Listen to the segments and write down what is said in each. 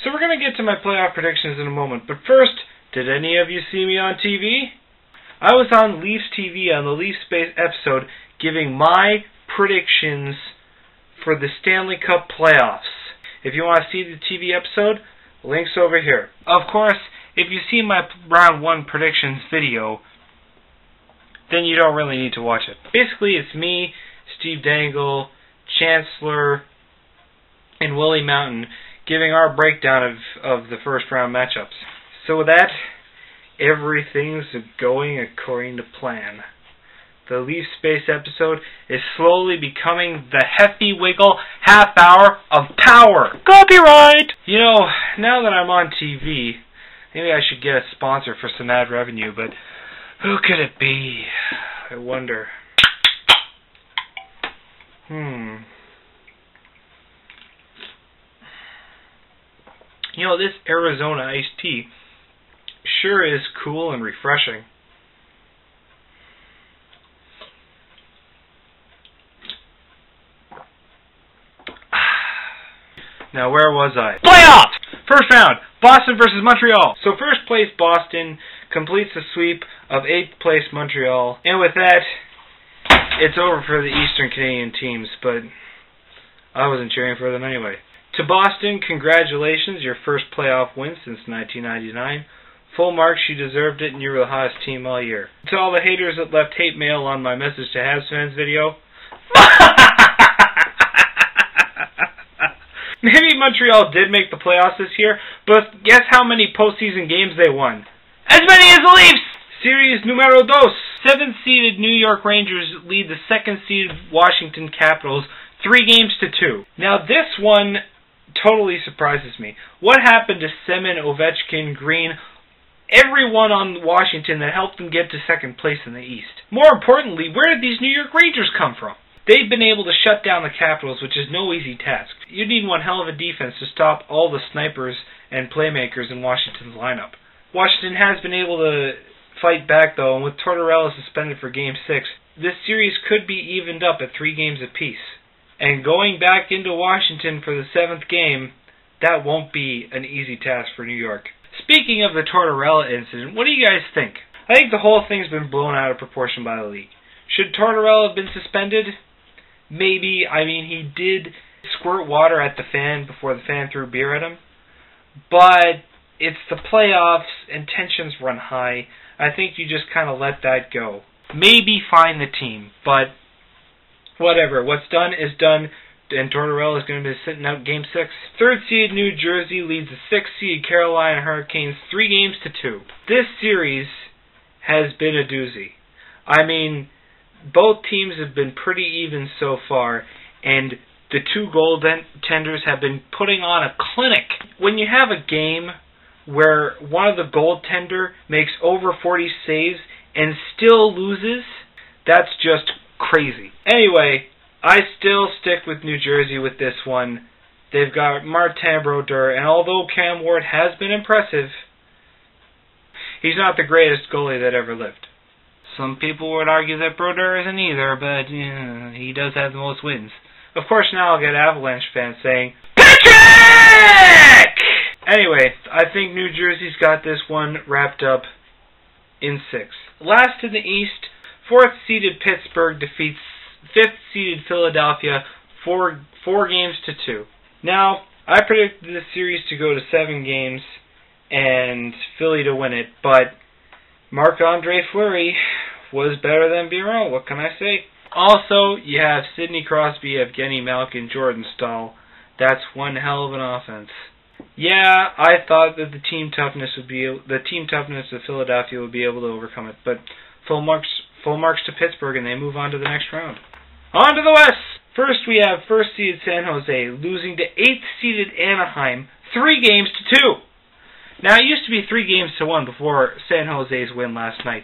So we're going to get to my playoff predictions in a moment, but first, did any of you see me on TV? I was on Leafs TV on the Leafs Space episode giving my predictions for the Stanley Cup playoffs. If you want to see the TV episode, link's over here. Of course, if you see my round 1 predictions video, then you don't really need to watch it. Basically, it's me, Steve Dangle, Chancellor, and Willie Mountain giving our breakdown of the first round matchups. So with that, everything's going according to plan. The Leaf Space episode is slowly becoming the Hefty Wiggle half hour of power. Copyright! You know, now that I'm on TV, maybe I should get a sponsor for some ad revenue, but who could it be? I wonder. You know, this Arizona iced tea sure is cool and refreshing. Now, where was I? Playoffs! First round, Boston versus Montreal. So first place Boston completes the sweep of 8th place Montreal. And with that, it's over for the Eastern Canadian teams, but I wasn't cheering for them anyway. To Boston, congratulations, your first playoff win since 1999. Full marks, you deserved it, and you were the hottest team all year. To all the haters that left hate mail on my Message to Habs fans video, maybe Montreal did make the playoffs this year, but guess how many postseason games they won? As many as the Leafs! Series numero dos. 7th-seeded New York Rangers lead the 2nd-seeded Washington Capitals 3-2. Now this one totally surprises me. What happened to Semin, Ovechkin, Green, everyone on Washington that helped them get to 2nd place in the East? More importantly, where did these New York Rangers come from? They've been able to shut down the Capitals, which is no easy task. You need one hell of a defense to stop all the snipers and playmakers in Washington's lineup. Washington has been able to fight back, though, and with Tortorella suspended for Game 6, this series could be evened up at 3 games apiece. And going back into Washington for the 7th game, that won't be an easy task for New York. Speaking of the Tortorella incident, what do you guys think? I think the whole thing's been blown out of proportion by the league. Should Tortorella have been suspended? Maybe. I mean, he did squirt water at the fan before the fan threw beer at him. But it's the playoffs and tensions run high. I think you just kind of let that go. Maybe fine the team, but whatever. What's done is done, and Tortorella is going to be sitting out Game 6. 3rd-seed New Jersey leads the 6th-seed Carolina Hurricanes 3-2. This series has been a doozy. I mean, both teams have been pretty even so far, and the 2 goaltenders have been putting on a clinic. When you have a game where one of the goaltender makes over 40 saves and still loses, that's just crazy. Anyway, I still stick with New Jersey with this one. They've got Martin Brodeur, and although Cam Ward has been impressive, he's not the greatest goalie that ever lived. Some people would argue that Brodeur isn't either, but he does have the most wins. Of course, now I'll get Avalanche fans saying, Patrick! Anyway, I think New Jersey's got this one wrapped up in 6. Last in the East, 4th-seeded Pittsburgh defeats 5th-seeded Philadelphia 4-2. Now, I predicted this series to go to 7 games and Philly to win it, but Marc-Andre Fleury was better than Biron. What can I say? Also, you have Sidney Crosby, Evgeny Malkin, Jordan Staal. That's one hell of an offense. Yeah, I thought that the team toughness of Philadelphia would be able to overcome it, but full marks to Pittsburgh, and they move on to the next round. On to the West. First, we have 1st-seeded San Jose losing to 8th-seeded Anaheim 3-2. Now, it used to be 3-1 before San Jose's win last night.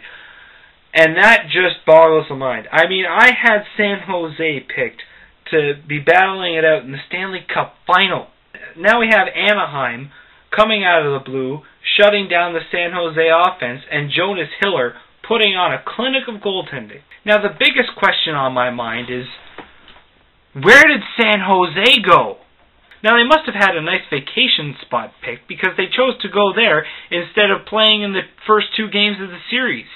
And that just boggles the mind. I mean, I had San Jose picked to be battling it out in the Stanley Cup final. Now we have Anaheim coming out of the blue, shutting down the San Jose offense, and Jonas Hiller putting on a clinic of goaltending. Now, the biggest question on my mind is, where did San Jose go? Now, they must have had a nice vacation spot picked because they chose to go there instead of playing in the first 2 games of the series.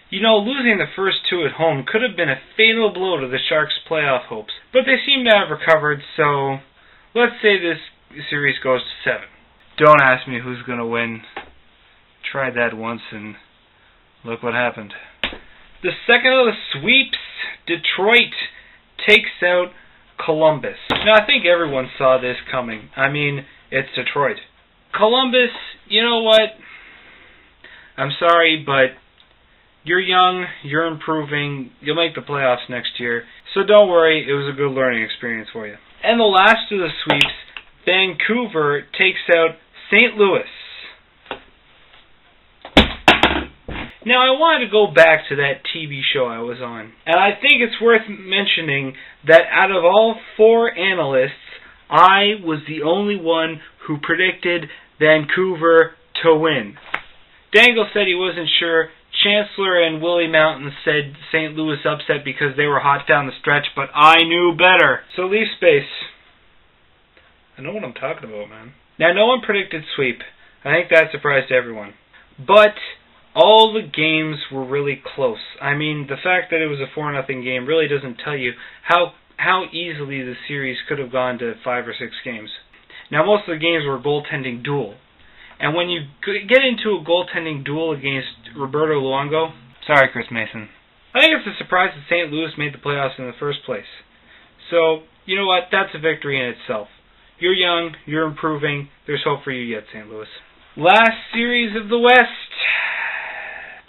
You know, losing the first 2 at home could have been a fatal blow to the Sharks' playoff hopes, but they seem to have recovered, so let's say this series goes to 7. Don't ask me who's going to win. Tried that once and look what happened. The second of the sweeps, Detroit takes out Columbus. Now, I think everyone saw this coming. I mean, it's Detroit. Columbus, you know what? I'm sorry, but you're young, you're improving, you'll make the playoffs next year. So don't worry, it was a good learning experience for you. And the last of the sweeps, Vancouver takes out St. Louis. Now, I wanted to go back to that TV show I was on, and I think it's worth mentioning that out of all 4 analysts, I was the only one who predicted Vancouver to win. Dangle said he wasn't sure. Chancellor and Willie Mountain said St. Louis upset because they were hot down the stretch, but I knew better. So leave space. I know what I'm talking about, man. Now, no one predicted sweep. I think that surprised everyone. But all the games were really close. I mean, the fact that it was a 4-0 game really doesn't tell you how easily the series could have gone to 5 or 6 games. Now, most of the games were a goaltending duel. And when you get into a goaltending duel against Roberto Luongo, sorry, Chris Mason, I think it's a surprise that St. Louis made the playoffs in the first place. So, you know what? That's a victory in itself. You're young, you're improving, there's hope for you yet, St. Louis. Last series of the West.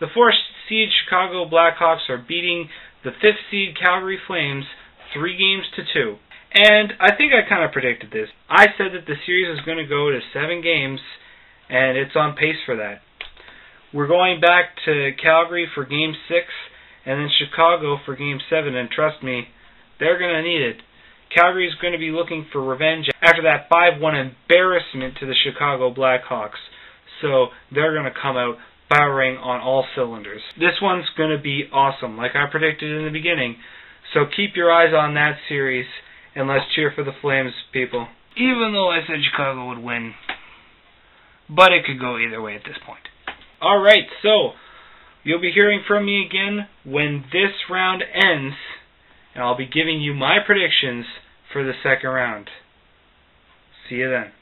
The 4th seed Chicago Blackhawks are beating the 5th seed Calgary Flames 3-2. And I think I kind of predicted this. I said that the series was going to go to 7 games, and it's on pace for that. We're going back to Calgary for Game 6, and then Chicago for Game 7, and trust me, they're going to need it. Calgary is going to be looking for revenge after that 5-1 embarrassment to the Chicago Blackhawks, so they're going to come out firing on all cylinders. This one's going to be awesome, like I predicted in the beginning, so keep your eyes on that series, and let's cheer for the Flames, people. Even though I said Chicago would win, but it could go either way at this point. Alright, so you'll be hearing from me again when this round ends, and I'll be giving you my predictions for the second round. See you then.